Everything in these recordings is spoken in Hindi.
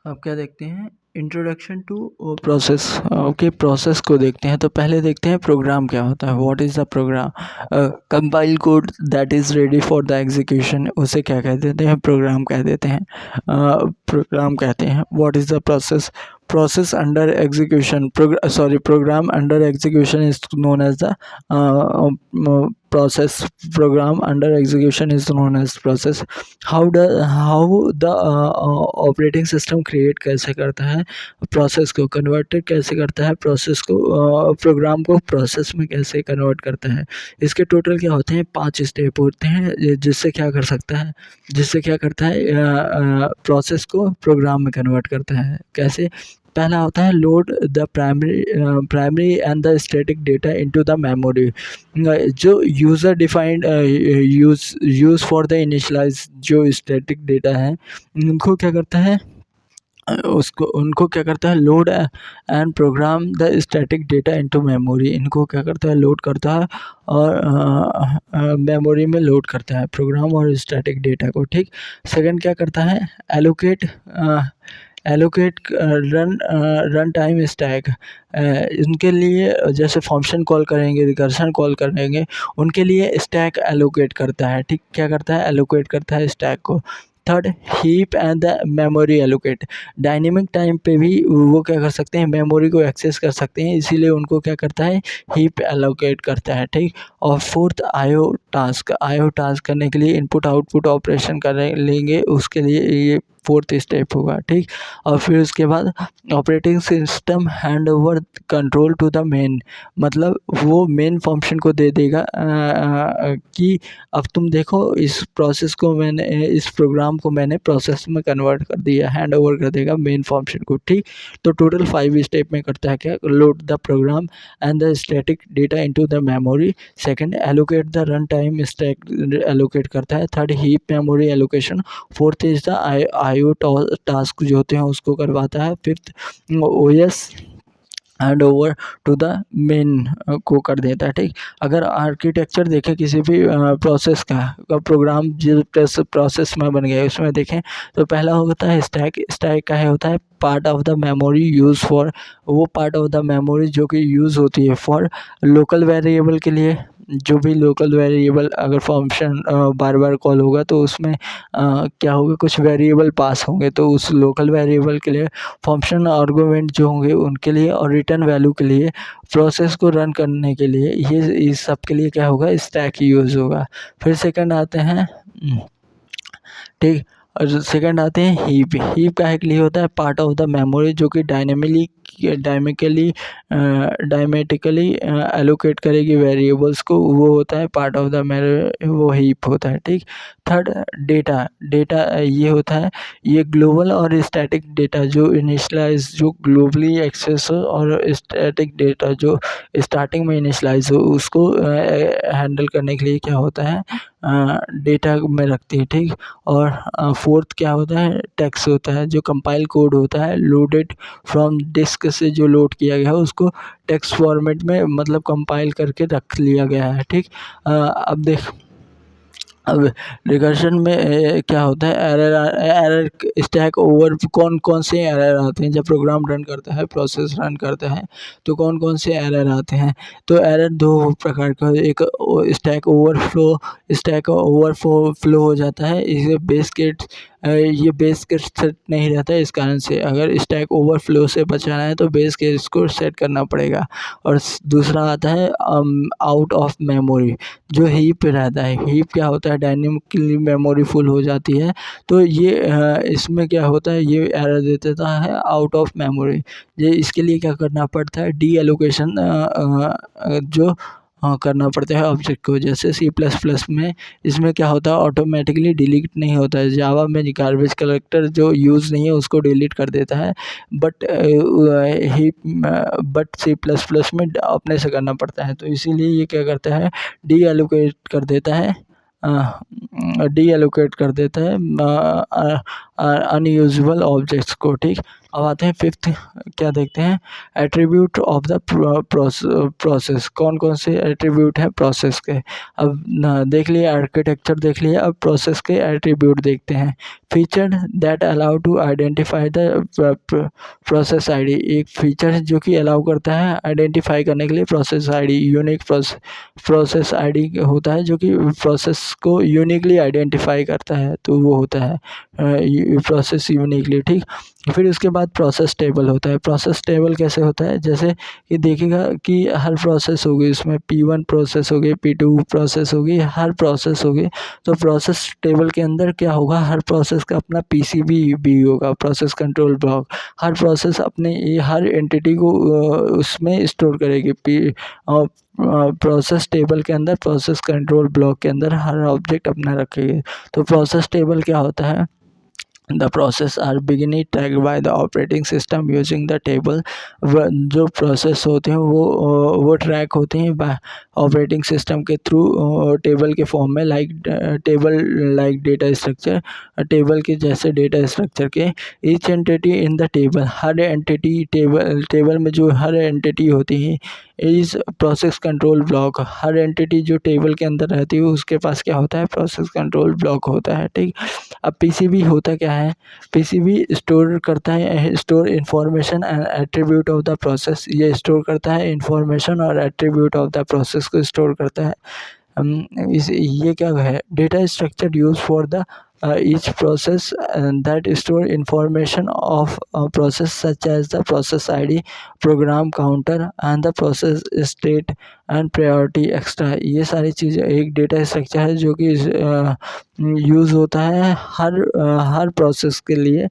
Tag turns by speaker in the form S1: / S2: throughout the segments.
S1: आप क्या देखते हैं introduction to process. Okay, process को देखते हैं तो पहले देखते हैं प्रोग्राम क्या होता है। What is the program? Compile code that is ready for the execution, उसे क्या कह देते हैं? प्रोग्राम कह देते हैं। प्रोग्राम कहते हैं। What is the process? Process under execution, program under execution is known as the process. Program under execution is known as process. How the operating system create कैसे करता है प्रोसेस को, कन्वर्ट कैसे करता है प्रोसेस को, प्रोग्राम को प्रोसेस में कैसे कन्वर्ट करता है। इसके टोटल क्या होते हैं? 5 स्टेप होते हैं जिससे क्या कर सकता है, जिससे क्या करता है प्रोसेस को प्रोग्राम में कन्वर्ट करता है। कैसे? पहला होता है load the primary and the static data into the memory. जो user defined use for the initialise जो स्टैटिक डेटा है उनको क्या करता है, उनको क्या करता है load and program the static data into memory. इनको क्या करता है लोड करता है और मेमोरी में लोड करता है प्रोग्राम और स्टैटिक डेटा को। ठीक। सेकंड क्या करता है एलोकेट रन टाइम स्टैक। इनके लिए जैसे फंक्शन कॉल करेंगे, रिकर्शन कॉल करेंगे, उनके लिए स्टैक एलोकेट करता है। ठीक, क्या करता है एलोकेट करता है स्टैक को। Third heap and the memory allocate. Dynamic time पे भी वो क्या कर सकते हैं मेमोरी को एक्सेस कर सकते हैं, इसीलिए उनको क्या करता है हीप एलोकेट करता है। ठीक। और फोर्थ आईओ टास्क करने के लिए इनपुट आउटपुट ऑपरेशन कर लेंगे, उसके लिए ये फोर्थ स्टेप होगा। ठीक। और फिर उसके बाद operating system hand over control to the main, मतलब वो मेन फंक्शन को दे देगा कि अब तुम देखो इस प्रोसेस को मैंने, इस प्रोग्राम को मैंने प्रोसेस में कन्वर्ट कर दिया, हैंड ओवर कर देगा मेन फंक्शन को। ठीक। तो टोटल 5 स्टेप में करता है क्या, load the program and the static data into the memory. Second allocate the run time stack allocate करता है। Third heap memory allocation. Fourth is the IO task जो होते हैं उसको करवाता है। Fifth OS hand over to the main को कर देता है। ठीक। अगर आर्किटेक्चर देखें किसी भी प्रोसेस का प्रोग्राम जो प्रोसेस में बन गया है उसमें देखें तो पहला होता है स्टैक का है होता है part of the memory use for, वो पार्ट ऑफ द मेमोरी जो कि यूज़ होती है फॉर लोकल वेरिएबल के लिए। जो भी लोकल वेरिएबल अगर फंक्शन बार बार कॉल होगा तो उसमें क्या होगा, कुछ वेरिएबल पास होंगे तो उस लोकल वेरिएबल के लिए फंक्शन आर्गुमेंट जो होंगे उनके लिए, और रिटर्न वैल्यू के लिए, प्रोसेस को रन करने के लिए, ये इस सब के लिए क्या होगा स्टैक यूज़ होगा। फिर सेकंड आते हैं ठीक, और सेकंड आते हैं हीप का के लिए होता है पार्ट ऑफ द मेमोरी जो कि डायमेटिकली एलोकेट करेगी वेरिएबल्स को, वो होता है पार्ट ऑफ द मेमोरी, वो हीप होता है। ठीक। थर्ड डेटा ये होता है, ये ग्लोबल और स्टैटिक डेटा जो इनिशलाइज जो ग्लोबली एक्सेस हो और स्टैटिक डेटा जो स्टार्टिंग में इनिशलाइज हो उसको हैंडल करने के लिए क्या होता है डेटा में रखती है। ठीक। और फोर्थ क्या होता है टेक्स्ट होता है, जो कंपाइल कोड होता है लोडेड फ्रॉम डिस्क से जो लोड किया गया है उसको टेक्स्ट फॉर्मेट में मतलब कंपाइल करके रख लिया गया है। ठीक। अब रिकर्शन में क्या होता है एरर स्टैक ओवर, कौन से एरर आते हैं जब प्रोग्राम रन करता है, प्रोसेस रन करता है तो कौन से एरर आते हैं। तो एरर दो प्रकार का, एक स्टैक ओवरफ्लो हो जाता है, इसे ये बेस केस सेट नहीं रहता है, इस कारण से अगर स्टैक ओवरफ्लो से बचाना है तो बेस केस को सेट करना पड़ेगा। और दूसरा आता है आउट ऑफ मेमोरी, जो हीप पे रहता है। हीप क्या होता है डायनेमिकली मेमोरी फुल हो जाती है, तो ये इसमें क्या होता है ये एरर दे देता है आउट ऑफ मेमोरी। ये इसके लिए क्या करना पड़ता है डी एलोकेशन जो करना पड़ता है ऑब्जेक्ट को। जैसे C++ में इसमें क्या होता है ऑटोमेटिकली डिलीट नहीं होता है, जावा में गार्बेज कलेक्टर जो यूज़ नहीं है उसको डिलीट कर देता है, बट C++ में अपने से करना पड़ता है, तो इसीलिए ये क्या करता है डी एलोकेट कर देता है अनयूजुअल ऑब्जेक्ट्स को। ठीक। अब आते हैं फिफ्थ, क्या देखते हैं, एट्रीब्यूट ऑफ द प्रोसेस। कौन कौन से एट्रीब्यूट है प्रोसेस के। अब देख लिए आर्किटेक्चर देख लिया, अब प्रोसेस के एट्रीब्यूट देखते हैं। Feature that allow to identify the process ID, एक फीचर है जो कि अलाउ करता है आइडेंटिफाई करने के लिए process ID. Unique process ID होता है जो कि प्रोसेस को यूनिकली आइडेंटिफाई करता है, तो वो होता है प्रोसेस यूनिकली, ठीक। फिर उसके बाद प्रोसेस टेबल होता है। प्रोसेस टेबल कैसे होता है, जैसे कि देखिएगा कि हर प्रोसेस होगी, उसमें P1 प्रोसेस होगी, P2 प्रोसेस होगी, हर प्रोसेस होगी, तो प्रोसेस टेबल के अंदर क्या होगा, हर प्रोसेस का अपना PCB भी होगा, प्रोसेस कंट्रोल ब्लॉक। हर प्रोसेस अपने हर एंटिटी को उसमें स्टोर करेगी। प्रोसेस टेबल के अंदर, प्रोसेस कंट्रोल ब्लॉक के अंदर हर ऑब्जेक्ट अपना रखेगी। तो प्रोसेस टेबल क्या होता है, the process are beginning tracked by the operating system using the table। जो प्रोसेस होते हैं वो ट्रैक होते हैं ऑपरेटिंग सिस्टम के थ्रू टेबल के फॉर्म में, table like data structure, table के जैसे डेटा स्ट्रक्चर के। Each entity in the table, her entity table में जो हर एंटिटी होती है is process control block. Her entity जो टेबल के अंदर रहती है उसके पास क्या होता है, प्रोसेस कंट्रोल ब्लॉक होता है, ठीक। अब PCB होता क्या है, PCB स्टोर करता है, store information and attribute of the process. ये स्टोर करता है इंफॉर्मेशन और एट्रीब्यूट ऑफ द प्रोसेस को स्टोर करता है। ये क्या है, data structure use for the each process that store information of a process such as the process ID, program counter and the process state and priority extra। ये सारी चीज़ें एक डेटा स्ट्रक्चर है जो कि यूज़ होता है हर प्रोसेस के लिए,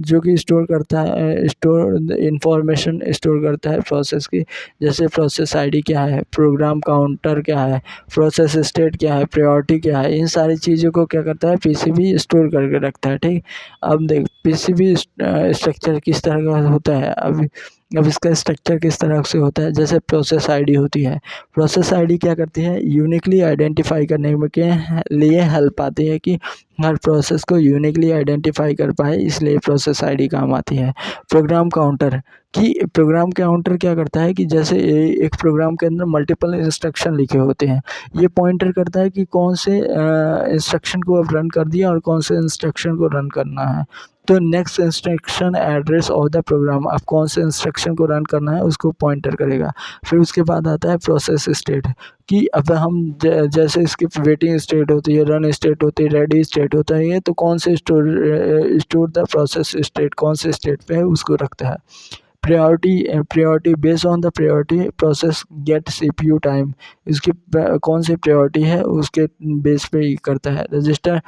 S1: जो कि स्टोर करता है, स्टोर इंफॉर्मेशन स्टोर करता है प्रोसेस की। जैसे प्रोसेस आईडी क्या है, प्रोग्राम काउंटर क्या है, प्रोसेस स्टेट क्या है, प्रायोरिटी क्या है, इन सारी चीज़ों को क्या करता है PCB स्टोर करके रखता है, ठीक। अब देख PCB स्ट्रक्चर किस तरह का होता है। अब इसका स्ट्रक्चर किस तरह से होता है, जैसे प्रोसेस आईडी होती है। प्रोसेस आईडी क्या करती है, यूनिकली आइडेंटिफाई करने के लिए हेल्प आती है कि हर प्रोसेस को यूनिकली आइडेंटिफाई कर पाए, इसलिए प्रोसेस आईडी काम आती है। प्रोग्राम काउंटर क्या करता है कि जैसे एक प्रोग्राम के अंदर मल्टीपल इंस्ट्रक्शन लिखे होते हैं, ये पॉइंटर करता है कि कौन से इंस्ट्रक्शन को अब रन कर दिया और कौन से इंस्ट्रक्शन को रन करना है। तो next instruction address of the program, अब कौन से इंस्ट्रक्शन को रन करना है उसको पॉइंटर करेगा। फिर उसके बाद आता है प्रोसेस स्टेट, कि अब हम जैसे इसकी वेटिंग स्टेट होती है, रन स्टेट होती है, रेडी स्टेट होता है, ये तो कौन से स्टोर द प्रोसेस स्टेट कौन से स्टेट पे है उसको रखता है। Priority based on the priority process get CPU time, इसकी कौन सी प्रायोरिटी है उसके बेस पे ही करता है। रजिस्टर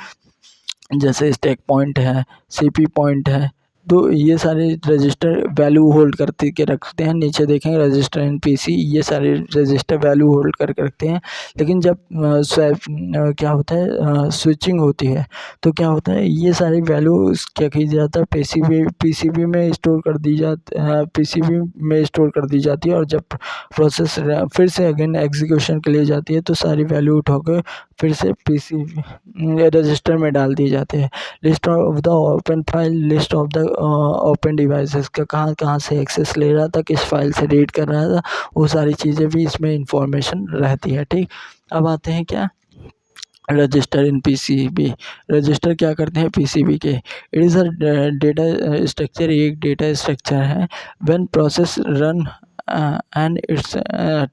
S1: जैसे स्टैक पॉइंट है, CP पॉइंट है, तो ये सारे रजिस्टर वैल्यू होल्ड करते के रखते हैं। नीचे देखेंगे रजिस्टर इन PC, ये सारे रजिस्टर वैल्यू होल्ड करके रखते हैं। लेकिन जब क्या होता है स्विचिंग होती है तो क्या होता है, ये सारी वैल्यू क्या की जाता है PCB में स्टोर कर दी जाती है, PCB में स्टोर कर दी जाती है। और जब प्रोसेस फिर से अगेन एग्जीक्यूशन के लिए जाती है तो सारी वैल्यू उठा के फिर से PCB रजिस्टर में डाल दिए जाते हैं। List of the open file, list of the open devices का कहाँ से एक्सेस ले रहा था, किस फाइल से रीड कर रहा था, वो सारी चीज़ें भी इसमें इंफॉर्मेशन रहती है, ठीक। अब आते हैं क्या, रजिस्टर इन PCB। रजिस्टर क्या करते हैं PCB के, it is a data structure, एक डेटा स्ट्रक्चर है। When process run and it's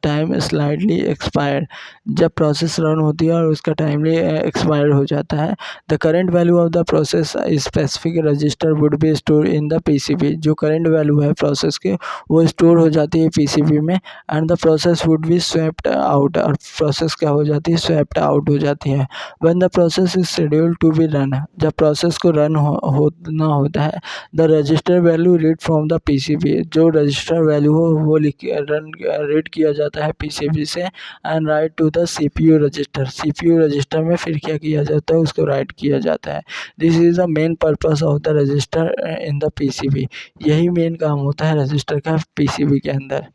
S1: time slightly expired, जब प्रोसेस रन होती है और उसका टाइमली एक्सपायर हो जाता है, the current value of the process specific register would be store in the PCB। जो करेंट वैल्यू है प्रोसेस के वो स्टोर हो जाती है PCB में। And the process would be swept out, और प्रोसेस क्या हो जाती है, स्वेप्ट आउट हो जाती है। When the process is scheduled to be run, जब प्रोसेस को रन होना होता है, the register value read from the PCB, जो रजिस्टर वैल्यू हो वो रीड किया जाता है PCB से and write to the CPU register. CPU register में फिर क्या किया जाता है, उसको राइट किया जाता है। This is the main purpose of the register in the PCB, यही मेन काम होता है रजिस्टर का PCB के अंदर।